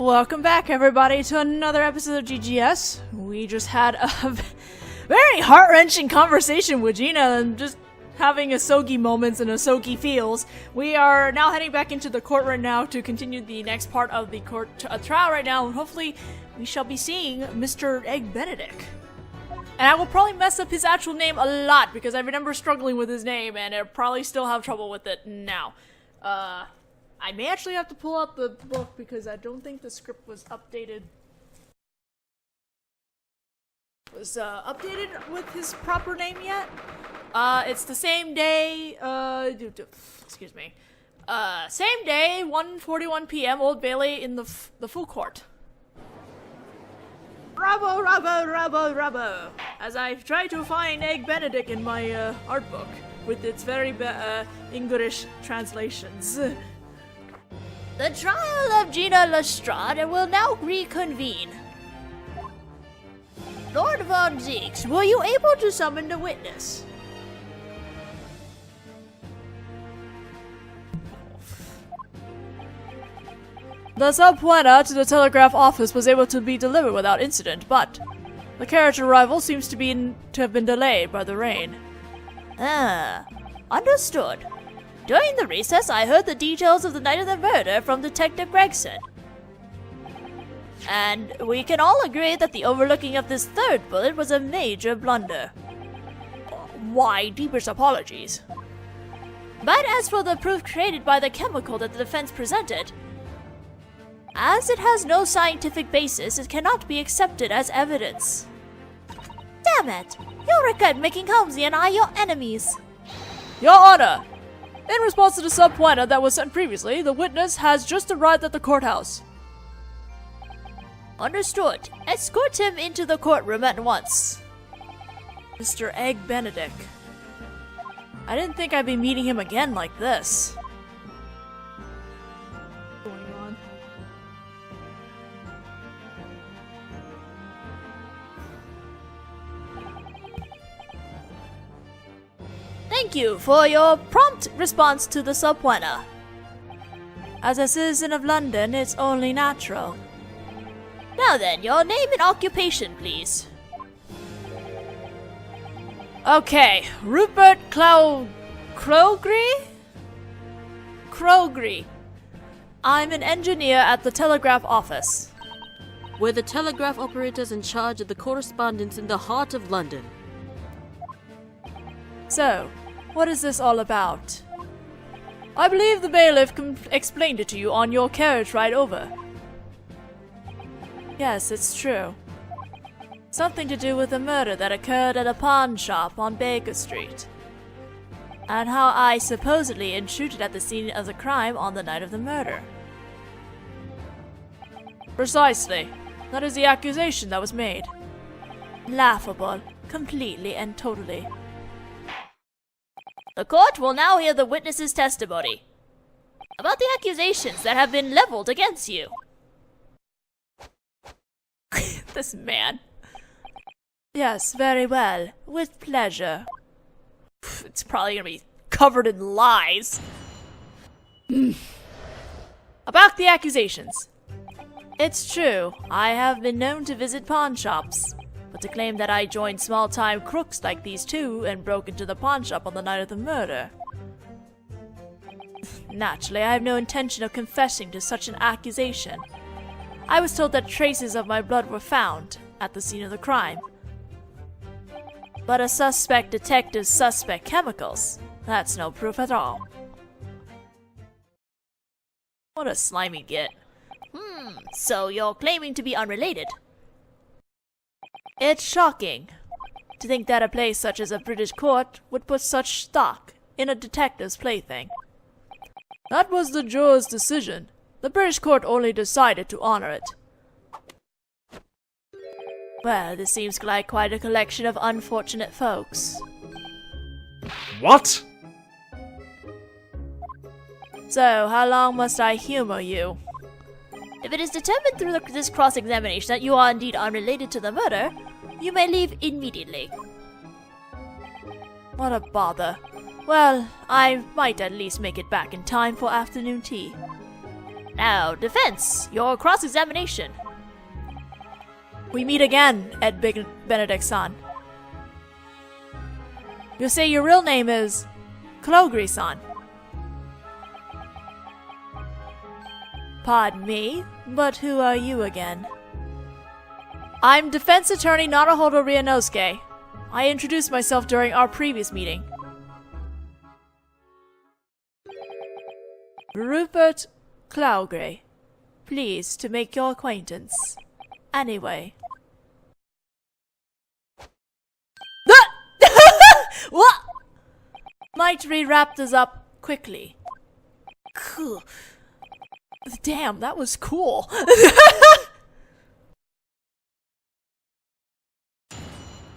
Welcome back, everybody, to another episode of GGS. We just had a very heart-wrenching conversation with Gina and just having Asogi moments and Asogi feels. We are now heading back into the court right now to continue the next part of the court trial right now, and hopefully we shall be seeing Mr. Egg Benedict. And I will probably mess up his actual name a lot because I remember struggling with his name and I'll probably still have trouble with it now. I may actually have to pull out the book because I don't think the script was updated. Updated with his proper name yet. It's the same day, excuse me. Same day, 1:41 p.m., Old Bailey in the full court. Rabo, as I try to find Egg Benedict in my art book with its very English translations. The trial of Gina Lestrade will now reconvene. Lord Von Zeeks, were you able to summon the witness? The subpoena to the telegraph office was able to be delivered without incident, but the carriage arrival seems to have been delayed by the rain. Understood. During the recess, I heard the details of the night of the murder from Detective Gregson. And we can all agree that the overlooking of this third bullet was a major blunder. Why, deepest apologies. But as for the proof created by the chemical that the defense presented, as it has no scientific basis, it cannot be accepted as evidence. Damn it! You'll regret making Holmesy and I your enemies. Your Honor! In response to the subpoena that was sent previously, the witness has just arrived at the courthouse. Understood. Escort him into the courtroom at once. Mr. Egg Benedict. I didn't think I'd be meeting him again like this. What's going on? Thank you for your prompt response to the subpoena. As a citizen of London, it's only natural. Now then, your name and occupation, please. Okay, Rupert Crogry? Crogry. I'm an engineer at the telegraph office. We're the telegraph operators in charge of the correspondence in the heart of London. So, what is this all about? I believe the bailiff explained it to you on your carriage ride over. Yes, it's true. Something to do with a murder that occurred at a pawn shop on Baker Street. And how I supposedly intruded at the scene of the crime on the night of the murder. Precisely. That is the accusation that was made. Laughable. Completely and totally. The court will now hear the witness's testimony about the accusations that have been leveled against you. This man. Yes, very well. With pleasure. It's probably gonna be covered in lies. About the accusations. It's true, I have been known to visit pawn shops. But to claim that I joined small-time crooks like these two and broke into the pawn shop on the night of the murder. Naturally, I have no intention of confessing to such an accusation. I was told that traces of my blood were found at the scene of the crime. But a suspect detective's suspect chemicals, that's no proof at all. What a slimy git. So you're claiming to be unrelated? It's shocking to think that a place such as a British court would put such stock in a detective's plaything. That was the juror's decision. The British court only decided to honor it. Well, this seems like quite a collection of unfortunate folks. What? So, how long must I humor you? If it is determined through this cross-examination that you are indeed unrelated to the murder, you may leave immediately. What a bother. Well, I might at least make it back in time for afternoon tea. Now, defense, your cross-examination. We meet again, Ed Benedict-san. You say your real name is Klogri-san. Pardon me, but who are you again? I'm defense attorney Naruhodō Ryūnosuke. I introduced myself during our previous meeting. Rupert Klogri. Pleased to make your acquaintance. Anyway. What? Might we wrap this up quickly? Cool. Damn, that was cool.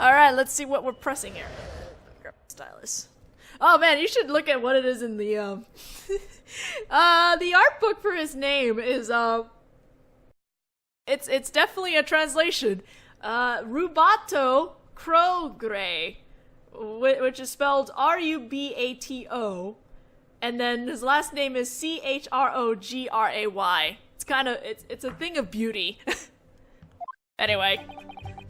Alright, let's see what we're pressing here. Grab the stylus. Oh man, you should look at what it is in the the art book for his name is it's definitely a translation. Rubato Krogray, which is spelled Rubato, and then his last name is Chrogray. It's kind of it's a thing of beauty. Anyway,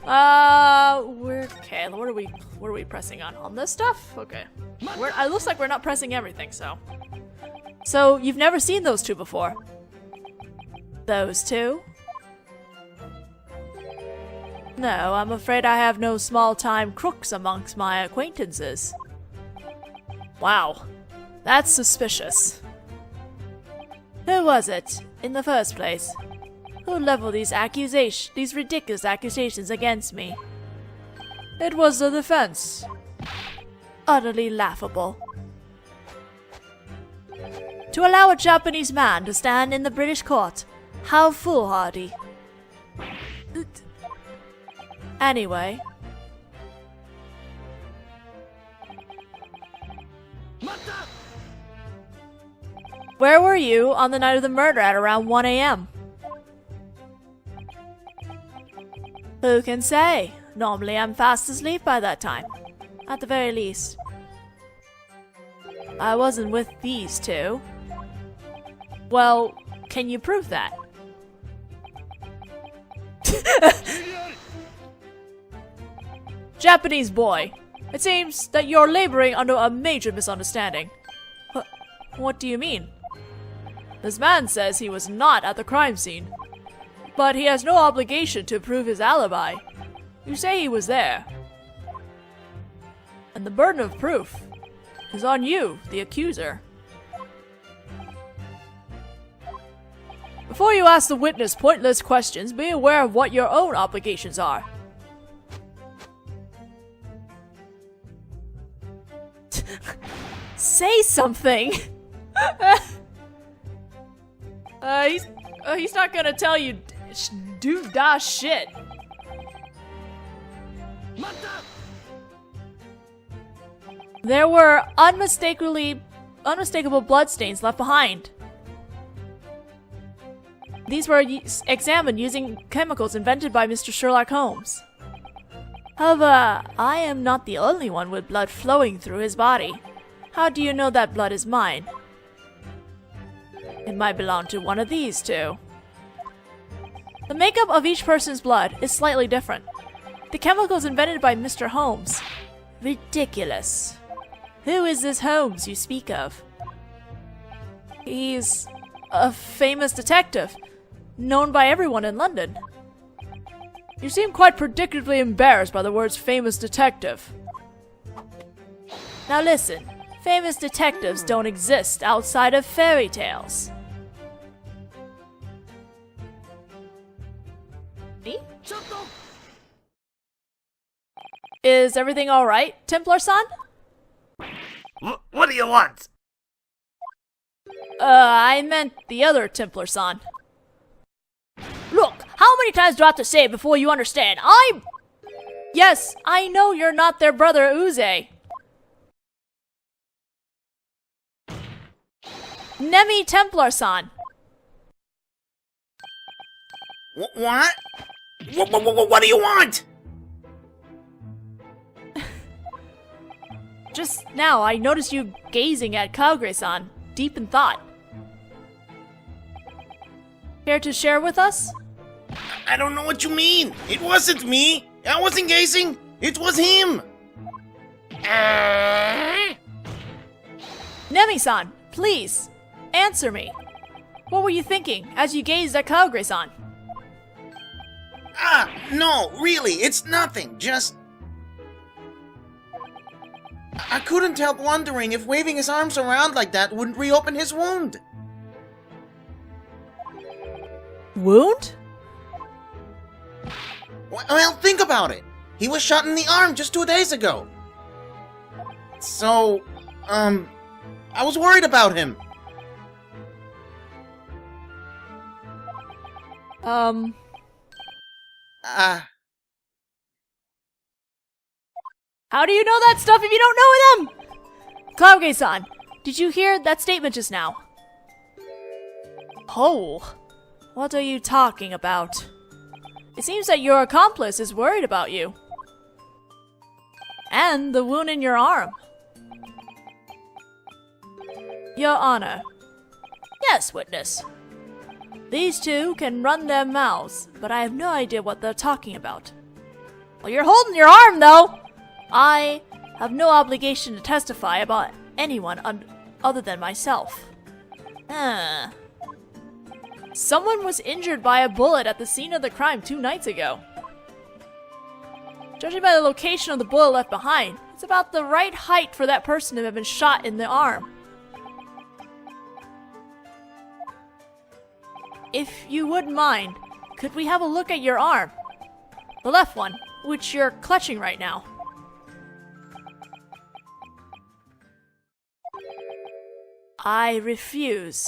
we're okay. What are we pressing on this stuff? Okay, it looks like we're not pressing everything. So you've never seen those two before? Those two? No, I'm afraid I have no small-time crooks amongst my acquaintances. Wow, that's suspicious. Who was it, in the first place? Who leveled these ridiculous accusations against me? It was the defense. Utterly laughable. To allow a Japanese man to stand in the British court, how foolhardy. Anyway. Where were you on the night of the murder at around 1 a.m.? Who can say? Normally I'm fast asleep by that time. At the very least. I wasn't with these two. Well, can you prove that? Japanese boy, it seems that you're laboring under a major misunderstanding. What do you mean? This man says he was not at the crime scene, but he has no obligation to prove his alibi. You say he was there. And the burden of proof is on you, the accuser. Before you ask the witness pointless questions, be aware of what your own obligations are. Say something! He's not gonna tell you do da shit. There were unmistakable bloodstains left behind. These were examined using chemicals invented by Mr. Sherlock Holmes. However, I am not the only one with blood flowing through his body. How do you know that blood is mine? It might belong to one of these two. The makeup of each person's blood is slightly different. The chemicals invented by Mr. Holmes. Ridiculous. Who is this Holmes you speak of? He's a famous detective, known by everyone in London. You seem quite predictably embarrassed by the words famous detective. Now listen, famous detectives don't exist outside of fairy tales. Is everything alright, Templar-san? What do you want? I meant the other Templar-san. Look, how many times do I have to say it before you understand? Yes, I know you're not their brother Uze. Nemi Templar-san. What? What do you want? Just now, I noticed you gazing at Kagure-san, deep in thought. Care to share with us? I don't know what you mean. It wasn't me. I wasn't gazing. It was him. Nemi-san, please, answer me. What were you thinking as you gazed at Cloudgray-san? No, really, it's nothing. Just... I couldn't help wondering if waving his arms around like that wouldn't reopen his wound. Wound? Well, think about it. He was shot in the arm just 2 days ago. So, I was worried about him. How do you know that stuff if you don't know them? Cloudgray-san, did you hear that statement just now? Oh, what are you talking about? It seems that your accomplice is worried about you. And the wound in your arm. Your Honor. Yes, witness. These two can run their mouths, but I have no idea what they're talking about. Well, you're holding your arm, though! I have no obligation to testify about anyone other than myself. Someone was injured by a bullet at the scene of the crime 2 nights ago. Judging by the location of the bullet left behind, it's about the right height for that person to have been shot in the arm. If you wouldn't mind, could we have a look at your arm? The left one, which you're clutching right now. I refuse.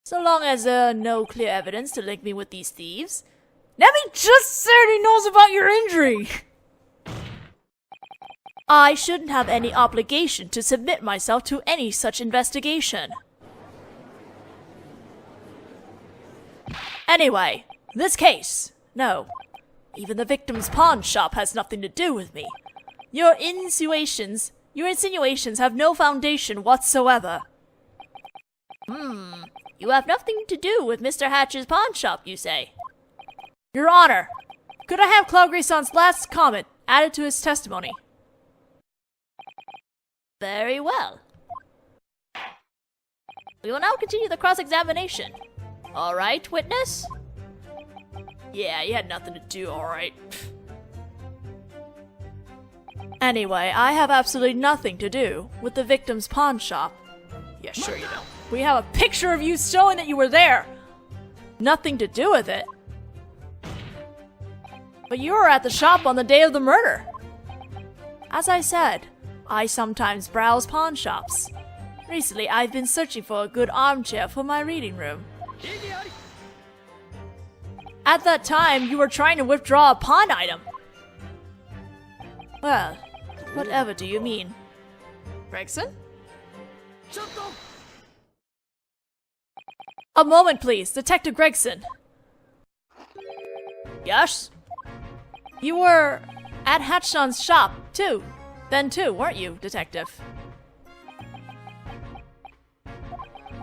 So long as no clear evidence to link me with these thieves. Nemi just said he knows about your injury! I shouldn't have any obligation to submit myself to any such investigation. Anyway, this case, no. Even the victim's pawn shop has nothing to do with me. Your insinuations have no foundation whatsoever. You have nothing to do with Mr. Hatch's pawn shop, you say? Your Honor, could I have Cloudgray-san's last comment added to his testimony? Very well. We will now continue the cross-examination. Alright, witness? Yeah, you had nothing to do, alright. Anyway, I have absolutely nothing to do with the victim's pawn shop. Yeah, sure you don't. We have a picture of you showing that you were there. Nothing to do with it. But you were at the shop on the day of the murder. As I said, I sometimes browse pawn shops. Recently, I've been searching for a good armchair for my reading room. At that time, you were trying to withdraw a pawn item. Well, whatever do you mean? Gregson? A moment, please. Detective Gregson. Yes? You were at Hatchon's shop, too. Then too, weren't you, Detective?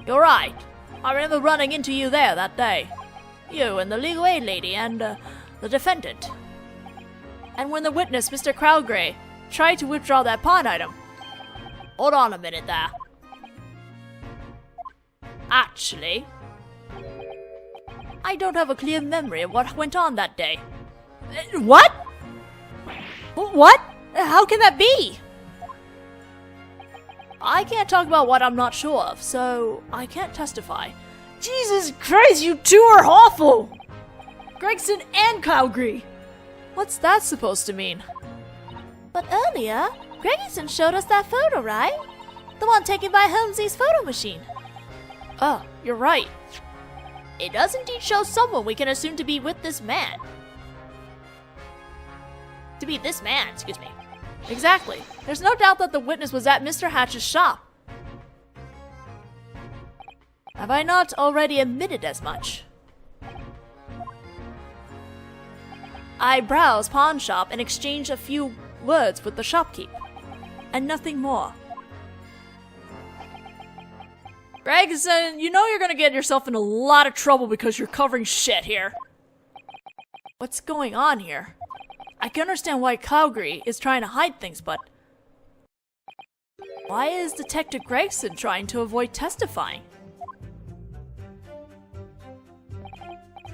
You're right. I remember running into you there that day. You and the legal aid lady and, the defendant. And when the witness, Mr. Cloudgray, tried to withdraw that pawn item. Hold on a minute there. Actually, I don't have a clear memory of what went on that day. What? What? How can that be? I can't talk about what I'm not sure of, so I can't testify. Jesus Christ, you two are awful! Gregson and Cloudgray. What's that supposed to mean? But earlier, Gregson showed us that photo, right? The one taken by Holmesy's photo machine. Oh, you're right. It does indeed show someone we can assume to be with this man. Excuse me. Exactly. There's no doubt that the witness was at Mr. Hatch's shop. Have I not already admitted as much? I browsed pawn shop and exchanged a few words with the shopkeep, and nothing more. Gregson, you know you're gonna get yourself in a lot of trouble because you're covering shit here. What's going on here? I can understand why Calgary is trying to hide things, but why is Detective Gregson trying to avoid testifying?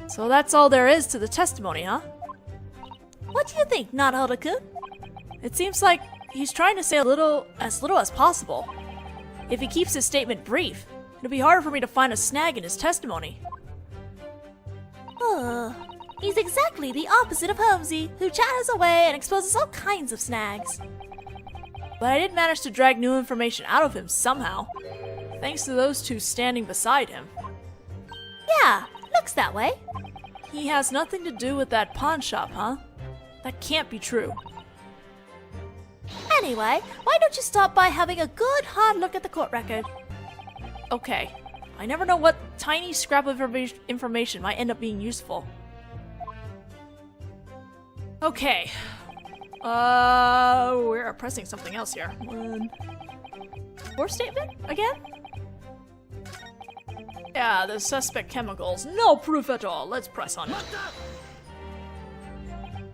So that's all there is to the testimony, huh? What do you think, Naruhodō-kun? It seems like he's trying to say as little as possible. If he keeps his statement brief, it'll be harder for me to find a snag in his testimony. He's exactly the opposite of Meowzy, who chatters away and exposes all kinds of snags. But I did manage to drag new information out of him somehow, thanks to those two standing beside him. Yeah, looks that way. He has nothing to do with that pawn shop, huh? That can't be true. Anyway, why don't you stop by having a good hard look at the court record? Okay, I never know what tiny scrap of information might end up being useful. Okay. We're pressing something else here. Court statement? Again? Yeah, the suspect chemicals. No proof at all. Let's press on.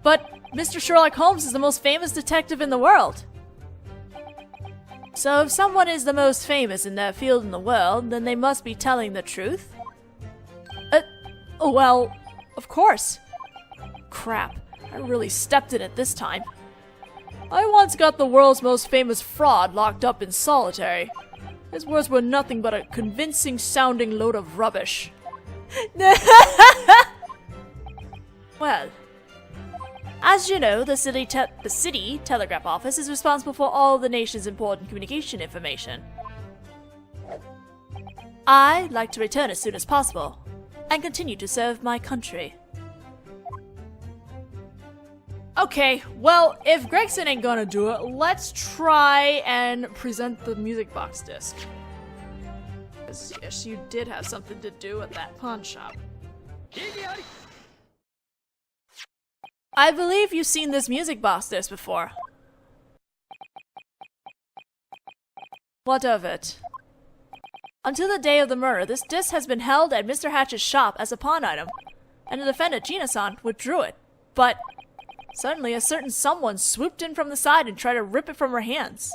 But Mr. Sherlock Holmes is the most famous detective in the world. So if someone is the most famous in their field in the world, then they must be telling the truth? Well, of course. Crap, I really stepped in it this time. I once got the world's most famous fraud locked up in solitary. His words were nothing but a convincing sounding load of rubbish. Well, as you know, the city telegraph office is responsible for all the nation's important communication information. I'd like to return as soon as possible, and continue to serve my country. Okay, well, if Gregson ain't gonna do it, let's try and present the music box disc. Because, yes, you did have something to do with that pawn shop. I believe you've seen this music box disc before. What of it? Until the day of the murder, this disc has been held at Mr. Hatch's shop as a pawn item, and the defendant, Gina-san, withdrew it. But suddenly, a certain someone swooped in from the side and tried to rip it from her hands.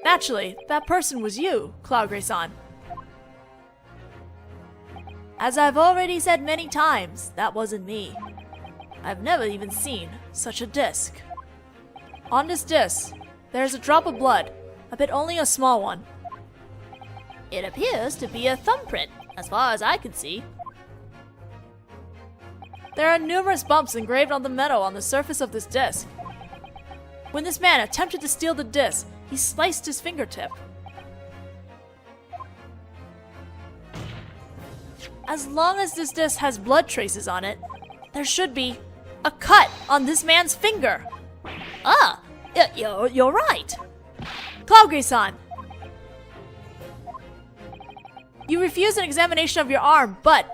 Naturally, that person was you, Claude-san. As I've already said many times, that wasn't me. I've never even seen such a disc. On this disc, there is a drop of blood, but only a small one. It appears to be a thumbprint, as far as I can see. There are numerous bumps engraved on the metal on the surface of this disc. When this man attempted to steal the disc, he sliced his fingertip. As long as this disc has blood traces on it, there should be a cut on this man's finger. Ah, you're right. Claude-san, you refused an examination of your arm, but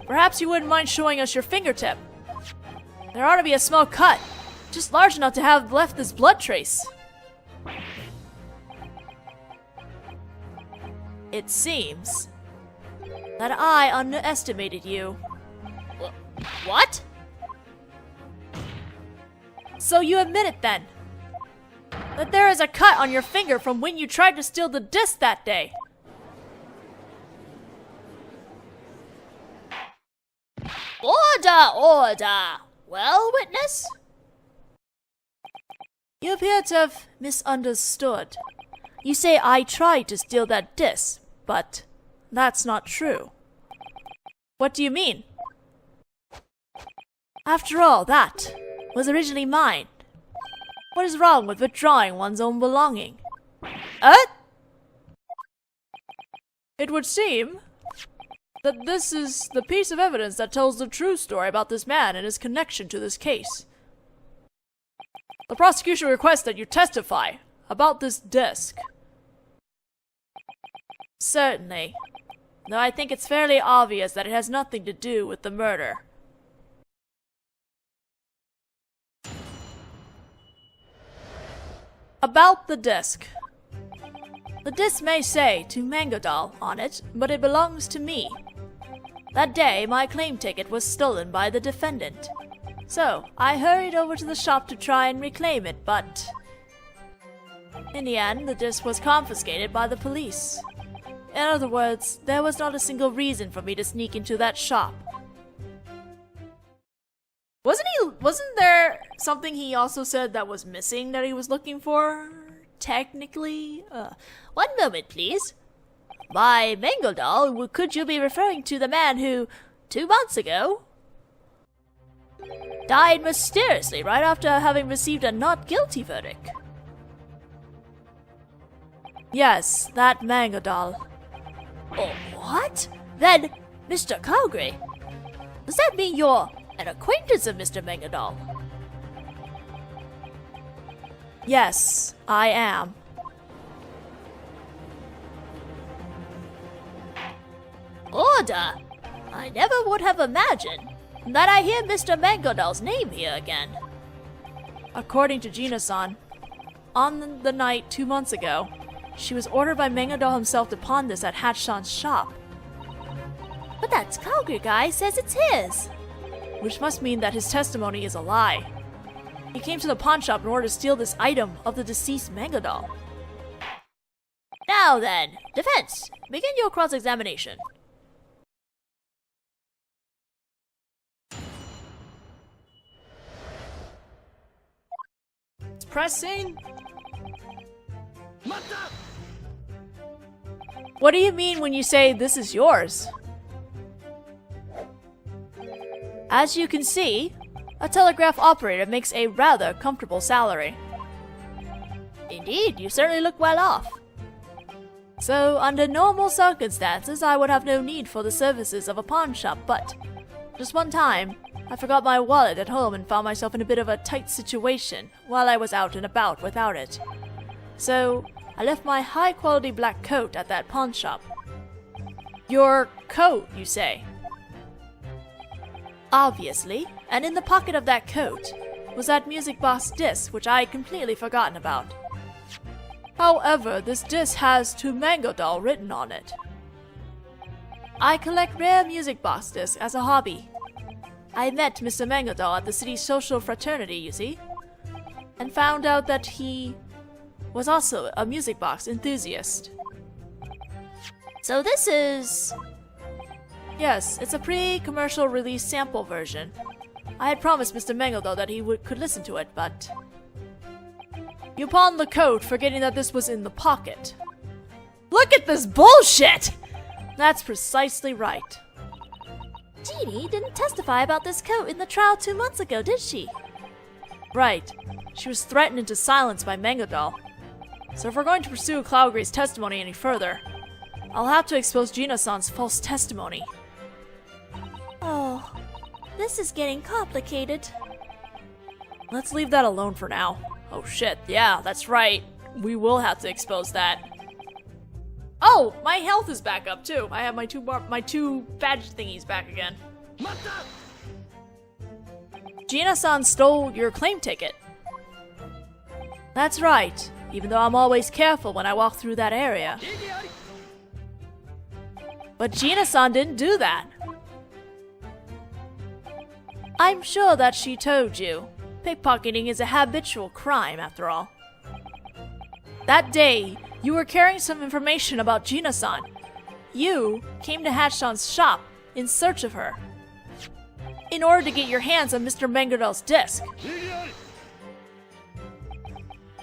perhaps you wouldn't mind showing us your fingertip. There ought to be a small cut, just large enough to have left this blood trace. It seems that I underestimated you. What? So you admit it then, that there is a cut on your finger from when you tried to steal the disc that day. Order! Well, witness? You appear to have misunderstood. You say I tried to steal that disc, but that's not true. What do you mean? After all, that was originally mine. What is wrong with withdrawing one's own belonging? It would seem that this is the piece of evidence that tells the true story about this man and his connection to this case. The prosecution requests that you testify about this disc. Certainly, though I think it's fairly obvious that it has nothing to do with the murder. About the disc. The disc may say to Mango Doll on it, but it belongs to me. That day, my claim ticket was stolen by the defendant. So, I hurried over to the shop to try and reclaim it, but... in the end, the disc was confiscated by the police. In other words, there was not a single reason for me to sneak into that shop. Wasn't there something he also said that was missing that he was looking for? Technically? One moment, please. By Mango Doll, could you be referring to the man who, 2 months ago, died mysteriously right after having received a not guilty verdict? Yes, that Mango Doll. Oh, what? Then, Mr. Calgary, does that mean you're an acquaintance of Mr. Mango Doll? Yes, I am. Order! I never would have imagined that I hear Mr. Mango Doll's name here again. According to Gina-san, on the night 2 months ago, she was ordered by Mango Doll himself to pawn this at Hatch-san's shop. But that Calgary guy says it's his. Which must mean that his testimony is a lie. He came to the pawn shop in order to steal this item of the deceased Mango Doll. Now then, defense, begin your cross-examination. Pressing? What do you mean when you say this is yours? As you can see, a telegraph operator makes a rather comfortable salary. Indeed, you certainly look well off. So, under normal circumstances, I would have no need for the services of a pawn shop, but just one time, I forgot my wallet at home and found myself in a bit of a tight situation while I was out and about without it. So, I left my high-quality black coat at that pawn shop. Your coat, you say? Obviously, and in the pocket of that coat was that music box disc which I had completely forgotten about. However, this disc has "To Mango Doll" written on it. I collect rare music box discs as a hobby. I met Mr. Mango Doll at the city's social fraternity, you see, and found out that he was also a music box enthusiast. So this is... Yes, it's a pre-commercial release sample version. I had promised Mr. Mango Doll that he could listen to it, but... You pawned the coat, forgetting that this was in the pocket. Look at this bullshit! That's precisely right. Jeannie didn't testify about this coat in the trial 2 months ago, did she? Right. She was threatened into silence by Mango Doll. So if we're going to pursue Calgary's testimony any further, I'll have to expose Gina-san's false testimony. Oh, this is getting complicated. Let's leave that alone for now. Oh shit, yeah, that's right. We will have to expose that. Oh, my health is back up too. I have my two badge thingies back again. Gina-san stole your claim ticket. That's right, even though I'm always careful when I walk through that area. But Gina-san didn't do that. I'm sure that she told you. Pickpocketing is a habitual crime, after all. That day, you were carrying some information about Gina-san. You came to Hatch-san's shop in search of her, in order to get your hands on Mr. Mango Doll's disc.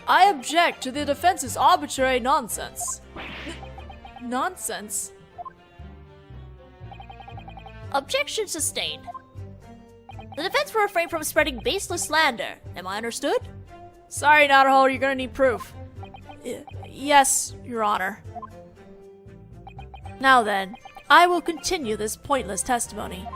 I object to the defense's arbitrary nonsense. Nonsense? Objection sustained. The defense will refrain from spreading baseless slander. Am I understood? Sorry, Naruhodō, you're gonna need proof. Yes, Your Honor. Now then, I will continue this pointless testimony.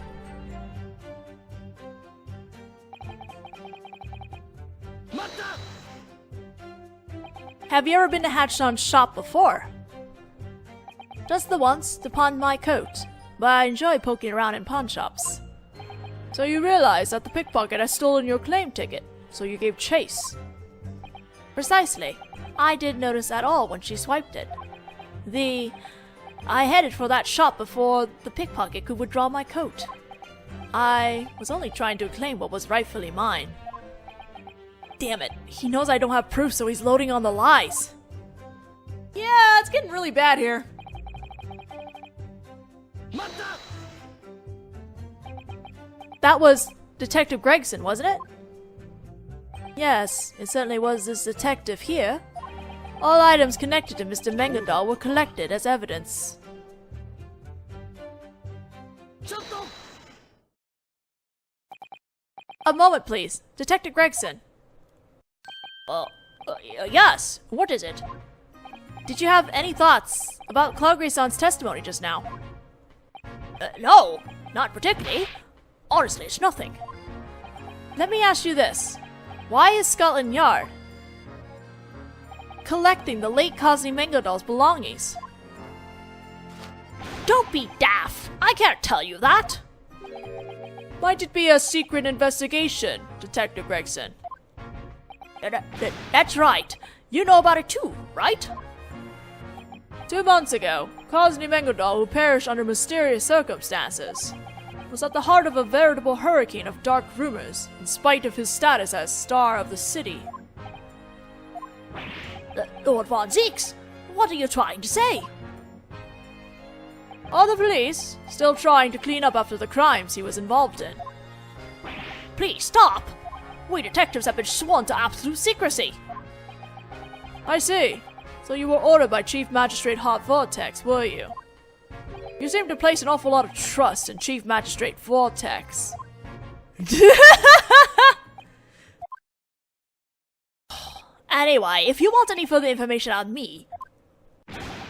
Have you ever been to Hatch-san's shop before? Just the once, to pawn my coat, but I enjoy poking around in pawn shops. So you realize that the pickpocket has stolen your claim ticket, so you gave chase. Precisely. I didn't notice at all when she swiped it. I headed for that shop before the pickpocket could withdraw my coat. I was only trying to claim what was rightfully mine. Damn it, he knows I don't have proof, so he's loading on the lies. Yeah, it's getting really bad here. That was Detective Gregson, wasn't it? Yes, it certainly was this detective here. All items connected to Mr. Mengadal were collected as evidence. A moment, please. Detective Gregson. Yes, what is it? Did you have any thoughts about Clougre-san's testimony just now? No, not particularly. Honestly, it's nothing. Let me ask you this. Why is Scotland Yard collecting the late Cosney Mengadal's belongings? Don't be daft. I can't tell you that. Might it be a secret investigation, Detective Gregson? That's right. You know about it too, right? 2 months ago, Cosney Mengadal, who perished under mysterious circumstances, was at the heart of a veritable hurricane of dark rumors, in spite of his status as star of the city. Lord Von Zeeks, what are you trying to say? Are the police still trying to clean up after the crimes he was involved in? Please stop! We detectives have been sworn to absolute secrecy. I see. So you were ordered by Chief Magistrate Hot Vortex, were you? You seem to place an awful lot of trust in Chief Magistrate Vortex. Anyway, if you want any further information on me,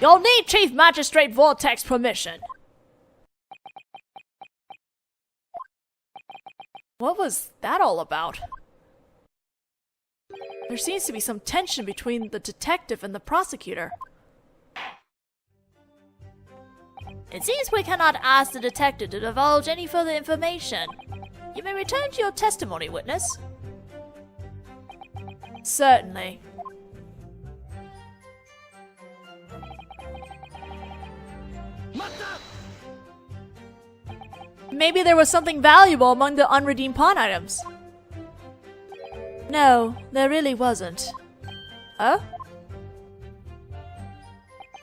you'll need Chief Magistrate Vortex permission. What was that all about? There seems to be some tension between the detective and the prosecutor. It seems we cannot ask the detective to divulge any further information. You may return to your testimony, witness. Certainly. Maybe there was something valuable among the unredeemed pawn items. No, there really wasn't. Huh?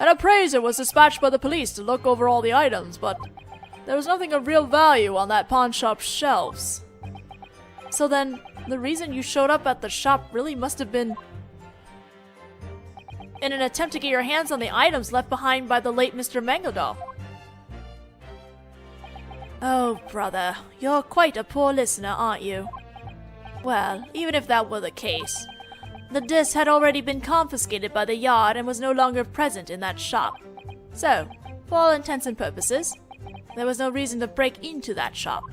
An appraiser was dispatched by the police to look over all the items, but there was nothing of real value on that pawn shop's shelves. So then, the reason you showed up at the shop really must have been in an attempt to get your hands on the items left behind by the late Mr. Mengadal. Oh, brother, you're quite a poor listener, aren't you? Well, even if that were the case, the disc had already been confiscated by the Yard and was no longer present in that shop. So, for all intents and purposes, there was no reason to break into that shop.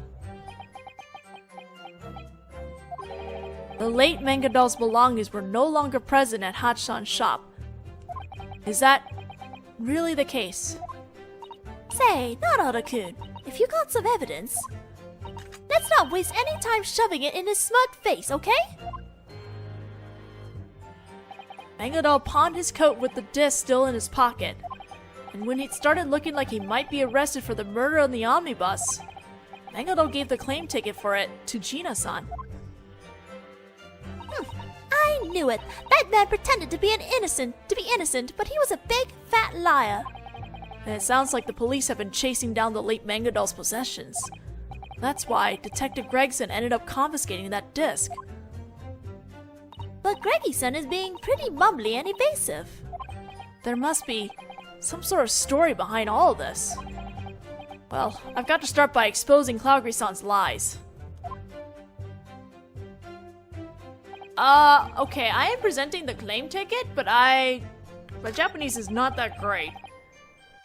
The late Mengadal's belongings were no longer present at Hachan's shop. Is that really the case? Say, Naruhodō-kun, if you got some evidence, let's not waste any time shoving it in his smug face, okay? Mengadal pawned his coat with the disc still in his pocket, and when it started looking like he might be arrested for the murder on the omnibus, Mengadal gave the claim ticket for it to Gina-san. I knew it! That man pretended to be innocent, but he was a big, fat liar. And it sounds like the police have been chasing down the late Mengadal's possessions. That's why Detective Gregson ended up confiscating that disc. But Greggy-san is being pretty mumbly and evasive. There must be some sort of story behind all of this. Well, I've got to start by exposing Clougre-san's lies. Okay, I am presenting the claim ticket, but my Japanese is not that great.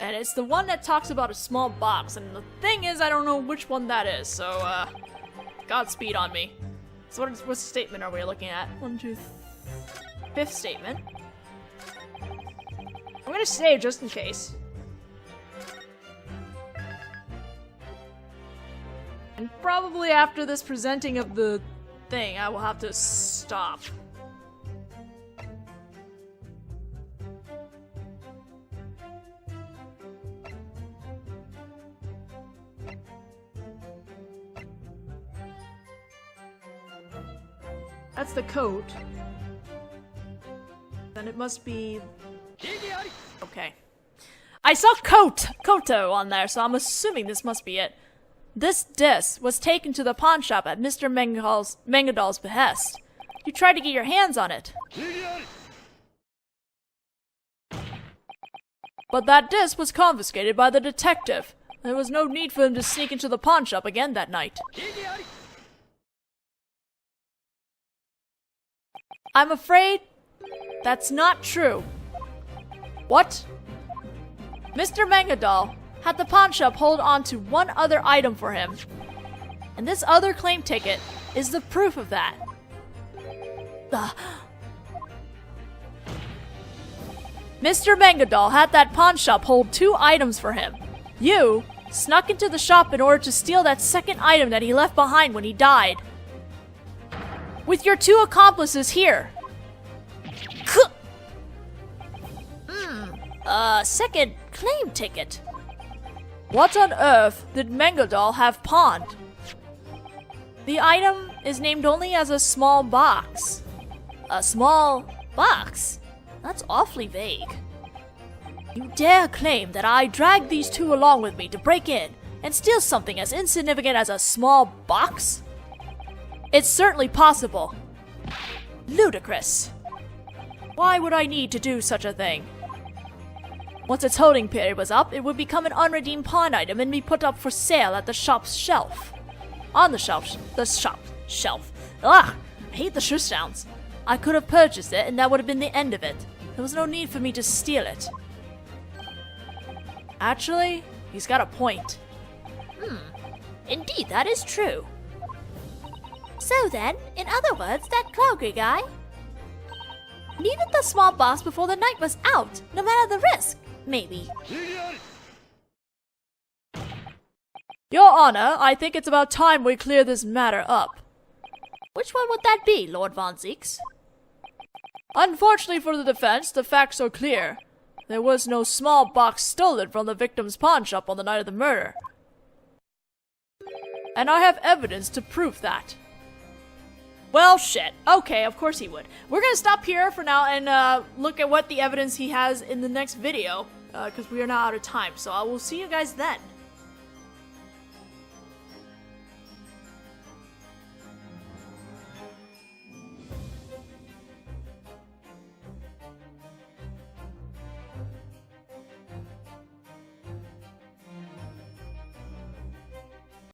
And it's the one that talks about a small box, and the thing is, I don't know which one that is, so, Godspeed on me. So what statement are we looking at? 1, 2, 5th statement. I'm gonna save just in case. And probably after this presenting of the thing, I will have to stop. That's the coat. Then it must be... Okay. I saw Koto on there, so I'm assuming this must be it. This disc was taken to the pawn shop at Mr. Mangadal's behest. You tried to get your hands on it. But that disc was confiscated by the detective. There was no need for him to sneak into the pawn shop again that night. I'm afraid that's not true. What? Mr. Mangadal had the pawn shop hold on to one other item for him. And this other claim ticket is the proof of that. Mr. Mangadal had that pawn shop hold 2 items for him. You snuck into the shop in order to steal that second item that he left behind when he died. With your 2 accomplices here. Second claim ticket. What on earth did Mangadal have pawned? The item is named only as a small box. A small box? That's awfully vague. You dare claim that I dragged these 2 along with me to break in and steal something as insignificant as a small box? It's certainly possible. Ludicrous. Why would I need to do such a thing? Once its holding period was up, it would become an unredeemed pawn item and be put up for sale at the shop's shelf. On the shop shelf. Ugh, I hate the sh sounds. I could have purchased it and that would have been the end of it. There was no need for me to steal it. Actually, he's got a point. Indeed, that is true. So then, in other words, that cloaky guy needed the small box before the night was out, no matter the risk, maybe. Your Honor, I think it's about time we clear this matter up. Which one would that be, Lord Von Zeeks? Unfortunately for the defense, the facts are clear. There was no small box stolen from the victim's pawn shop on the night of the murder. And I have evidence to prove that. Well, shit. Okay, of course he would. We're gonna stop here for now and look at what the evidence he has in the next video, because we are now out of time. So I will see you guys then.